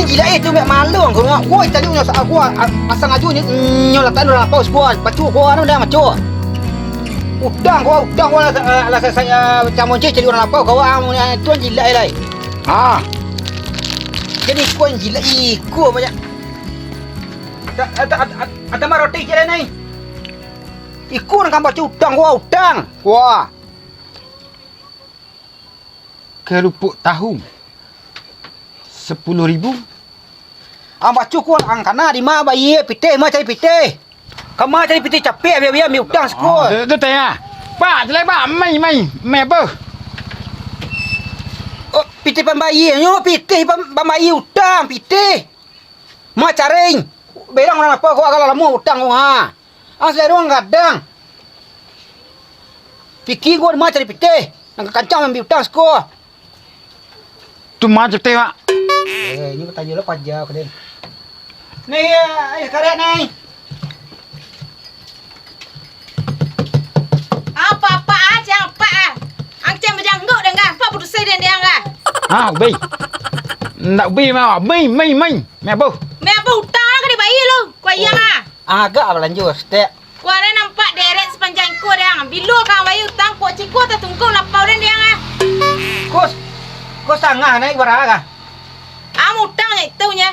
gila itu mek malu aku gua tadi nya gua asal ngaju nyolatan orang paus gua bacu gua anu dah macu udang gua lah saya camon jadi orang paus gua tuan gila lai jadi gua gila iku banyak ada roti je ni iku nak bacu udang gua kerupuk tahu 10,000. Bacu gua angkana di ma bayi pitih ma cari pitih kama cari pitih capek biar mi udang sekol Tu tanya. Pak, jelai pak, mai apa? oh pitih pembayi nyo pitih pembayi udang pitih ma caring berang orang apa gua kalau lamu udang gua asal ruang gadang fikir gua ma cari pitih nang kancang ambil udang sekol Tu macam tu pak. ini bertanya lo pajak kalian nih karet nih apa aja apa angcam berjangguk dengan apa putus saya dia enggak Ubi. Nak ubi mah, mai. Mai apa? me apa utang ke di bayi lu kau yang agak belanjut stek kau ada nampak deret sepanjang kau dia bilu kau bayi utang kau cikgu tak tunggu lapau dia kos tangah naik berapa utang itu nya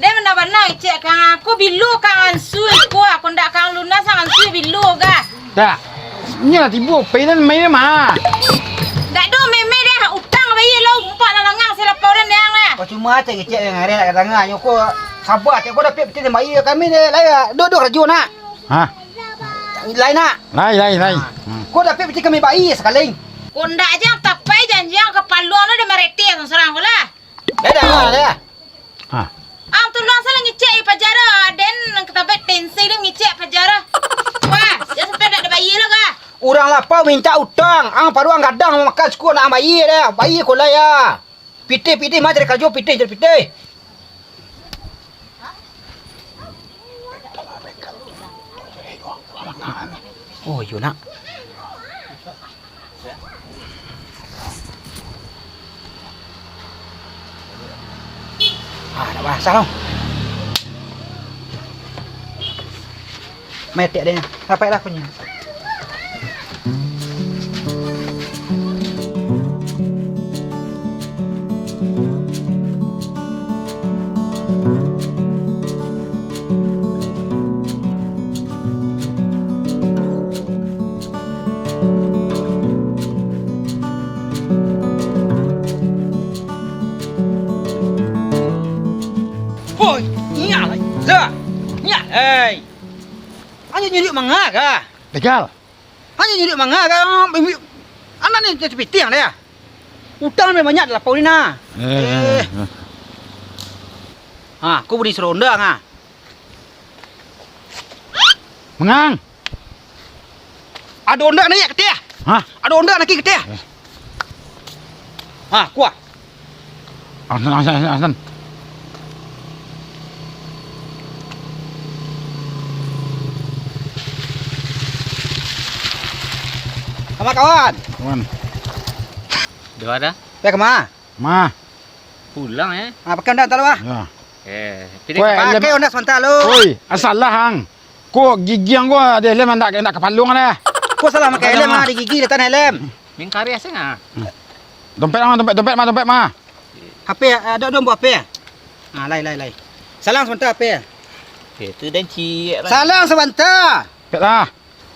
dia benar-benar cek kang aku bilu kang ansui aku ndak kang lunas kang ansui bilu ga Tak. Ni lah tibu, pelan mai mah. dak do meme dia utang bayi lu umpak langang saya lapau dia kau cuma cek yang hari nak tangah nyoko sabar cek kau dah pep cek mai kami ni lai duduk raju nak lain nak Lai. kau dah pep cek kami bayi sekali kau ndak aja tapai janjian kepaluan lu dia mereti serang kau lah dah dah tu luang salah ngecek pajara den ketabe tensi dia ngecek pajara wah dia sampai dak ada bayi lah ga orang lapau minta utang paru gadang makan sekolah nak bayi dah bayi kau lah ya pitih mah cari kerja pitih oh you nak nak bahasa không mệt tiện đây nè sampai lah punya Ôi, nhả lại, giờ, nhả, ê, anh như điệu bằng ngà cả, Legal. anh như điệu bằng ngà cả, anh nàyจะปิดเตียงเลยutang memang banyak lah Paulina, aku beri seronda ngah, Mengang. ada onda ni ketia, ada onda nak ketia, kuah, Asan. sama kawan, Kawan. Dua dah? pergi kemana? Ma. Pulang ya? Pakai onda tak lah, Ya. Pilih Weh, pakai onda sebentar lu, Oi, asal lah hang. Ko gigi yang gua dia lem nak kepalung dah. kau salah pakai helm di gigi letak helm, Min karya sengah. Dompet mah. HP ada dong buat HP, lai, salang sebentar HP, Itu dan cik lah. salang sebentar, Dompet lah.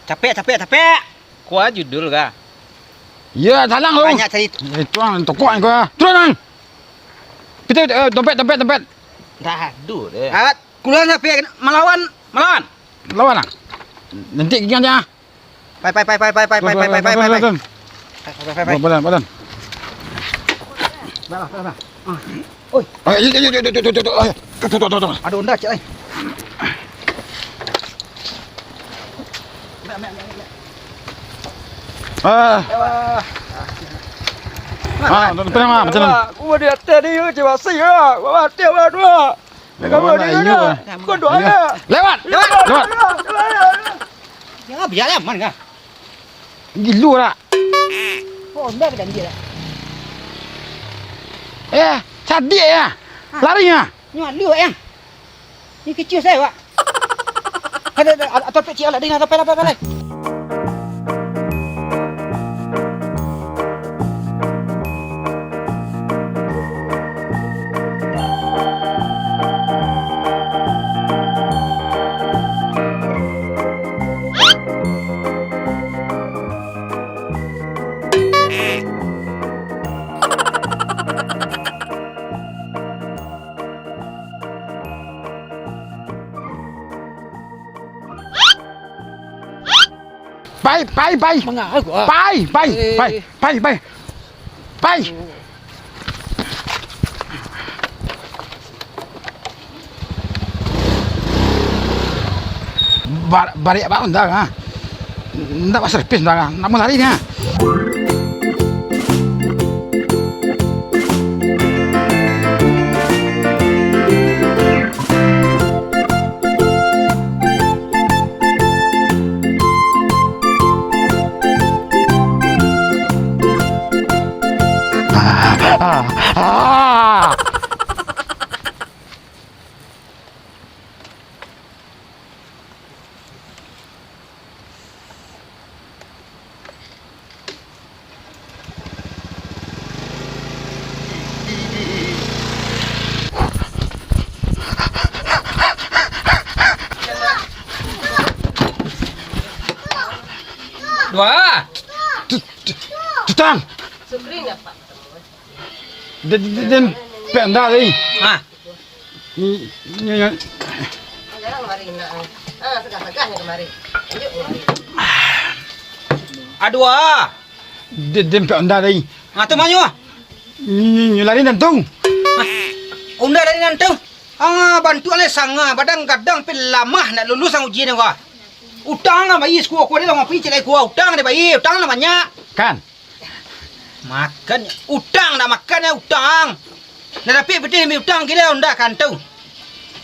capek. Kuah judul kah? Ya, salang lu. Banyak cari Tuang tokok gua. Turun hang. Kita dompet. Dah aduh deh. Kuliah sampai melawan. Lawan lah. Nanti gigi aja. Pai. Badan. Balah. Oi, tuh. Ada onda cik. Dompet mah macam mana? Gua di atas ni je wasai ah. Gua mati lah dua. Kau dia. Kau doa ya. Lewat. Jangan biar aman kah? Gilu lah. Oh, onda ke dia. Sadik ya. Larinya. Nyo liu yang. Ni kecil saya, Pak. Ada atau kecil ada dengan apa.ไป Mengah gua.ไป Balik apa undang ah? Ndak pas servis undang, nak mau lari nih. Dua. Tutang. Den penda đi. Ah. Dua. Den penda đi. Tu manyo. Lari nantung. Unda dari nantung. Bantu ale sanga badang kadang pin lamah nak lulus ang ujian gua. Utang na mai school ko dia ngapi celai gua utang deh bai utang na banyak. Kan. Makan utang na makan ya utang. Na tapi betul mi utang kira unda kantau.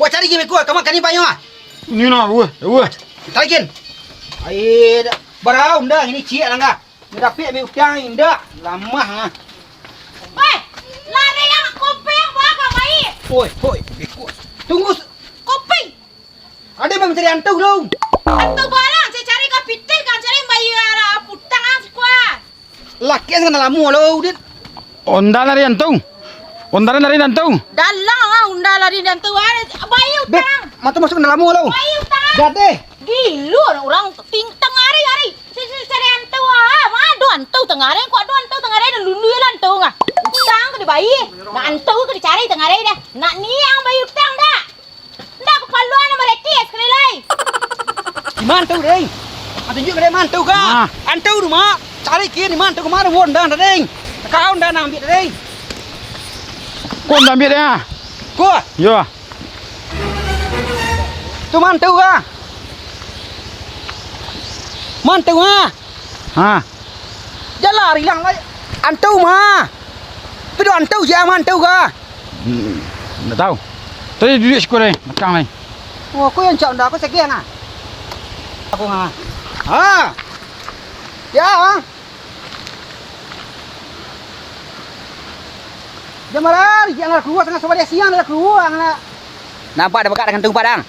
Gua cari gini gua kamu kani banyak. Ni na ue. Tarikin. Ai barau unda ini cie langga. Na tapi mi utang inda lamah. Woi, lari yang kopi yang bawa kau bayi. Hoi. Tunggu. Kopi. Ada yang mencari antau dong. Antu balang, saya cari kau pitik kan cari bayi arah putang ang sekuat. Laki yang kena lamu lo, dit. Onda lari nantung. Dalang ah unda lari dan tu bayi Bek, utang. mata masuk kena lamu lo. Bayi utang. Gade. Gilu orang tintang hari. Saya cari antu ah. Madu antu tengah hari. Kau antu tengah hari dan lulu lah antu ngah. Utang ke di bayi. Nak antu ke dicari tengah hari dah. Nak ni yang bayi utang dah. Ndak keperluan nama retis sekali lagi. Di mantu deh. Tunjuk ke dia mantu ka. Antau rumah. Cari kini mantu kemana won dah deh. Kau dah nak ambil deh. Kau dah ambil ya? Gua, Yo. tu mantu ka. Mantu ah. Ha. Dia lari lang lagi. Antau mah. Pero antau siapa mantu ka. Nggak tahu. Tadi duduk sekolah ni, makan ni. Oh, aku yang cak dah aku sekian ah. Aku ngah. Ah. Ya. Dia marah, yang nak keluar tengah sebalik siang dah keluar nak. Nampak ada bekat dengan kantung padang.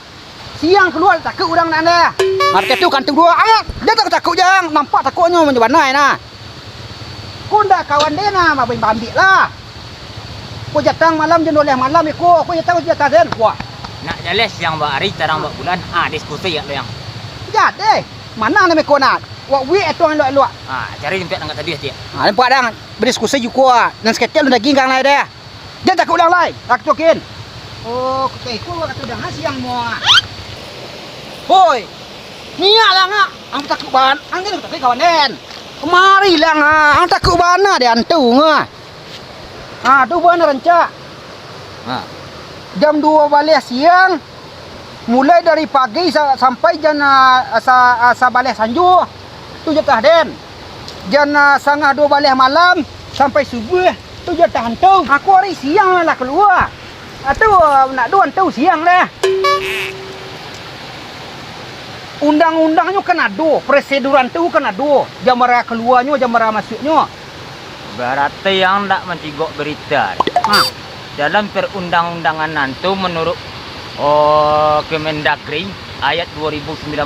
Siang keluar takut orang nak anda. Harga tu kantung dua amat. Dia tak takut jang, nampak takutnya macam mana nah. Kau ndak kawan dia nah, mabing bambik lah. Kau jatang malam jam 12 malam ikut. Kau jatang jatah den kuah. Nak jalan siang buat hari tarang buat bulan diskusi ya lo yang Jat deh. Mana nak kau nak? Wak wi itu yang luak. cari jemput dengan tadi dia Nampak dang berdiskusi juga. Dan seketel lu daging kang lai deh. Dia takut ulang lai. Tak cokin. Oh, kau kata dah siang mua. Hoi. Niak lah ngak. Ang takut ban. Ang dia tak kawan den. Kemari lah ngak. Ang takut bana dia antu ngak. Tu buana rancak. Jam 2 balik siang. Mulai dari pagi sampai jam asa balik sanju. Tu jatah den. Jam 1:30 balik malam sampai subuh. Tu jatah hantu. Aku hari siang lah keluar. Tu nak dua hantu siang dah. Undang-undangnya kan ada, proseduran tu kan ada. Jam berapa keluarnya, jam berapa masuknya. berarti yang tak mencigok berita dalam perundang-undangan nanti menurut Kemendagri ayat 2019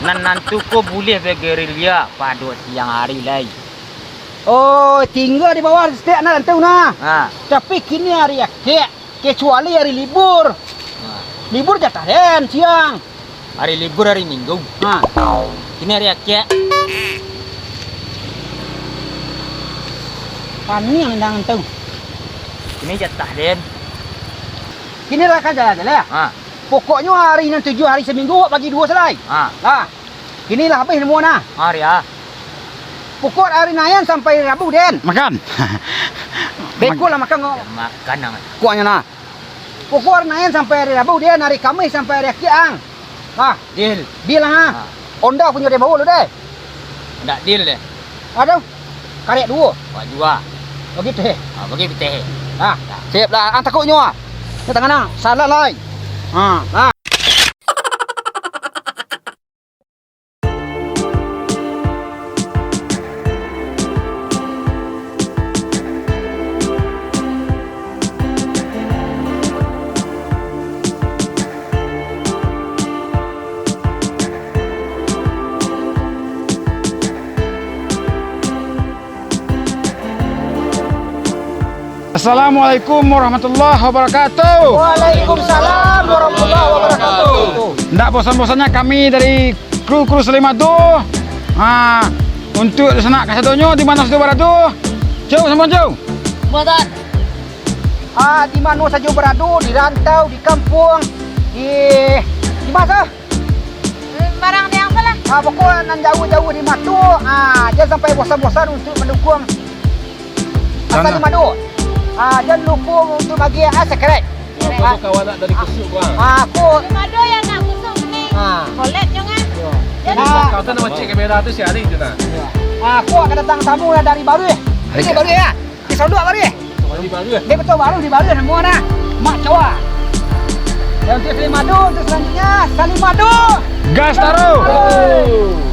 nanti ko boleh bergerilya pada siang hari lagi. Oh, tinggal di bawah setiap nanti nah. Ha. Tapi kini hari akhir, kecuali hari libur. Ha. Libur jatah den siang. Hari libur hari Minggu. Ha. Ini hari akhir. Kami yang nang tahu. Ini jatah den. Kini lah kan jalan-jalan. Ha. Pokoknya hari nan 7 hari seminggu bagi 2 selai. Ha. Lah. Kini lah habis semua nah. Hari ah. Pokok hari Nayan sampai Rabu den. Makan. Beko lah makan kau. Makan nang. Kuahnya nah. Pokok hari Nayan sampai hari Rabu den, hari Kamis sampai hari Kiang. Ha, Deal. deal lah ha. Ha. Onda punya dia bawa lu deh. Ndak deal deh. Aduh. Karek dua. Pak jua. Begitu he. Ha, bagi beteh. Ha, siap dah. Ang takutnya. Ni tangan nang. Salah lai. Ha, ha. Assalamualaikum warahmatullahi wabarakatuh. Waalaikumsalam warahmatullahi wabarakatuh. Tidak bosan-bosannya kami dari kru Selimatu untuk senak kasadonyo di mana sudah beradu. Jauh sama jauh. Buat Di mana saja beradu, di rantau, di kampung, di mana? barang yang salah. Pokoknya nan jauh-jauh di Matu. Jangan sampai bosan-bosan untuk mendukung asal di Madu. Jangan lupa untuk bagi subscribe. Kawan nak dari kusuk bang. Aku Mado yang nak kusuk ni. Collect jangan. Jadi Kau tu nama cik kamera tu siapa ni tu nak? aku akan datang tamu dari Baru. Ini Baru ya. Di Sondok Baru. Di baru eh? Dia betul Baru di Baru semua nah. Mak Jawa. Dan untuk Salim Madu, untuk selanjutnya Salim Madu. Gas taruh. Oh.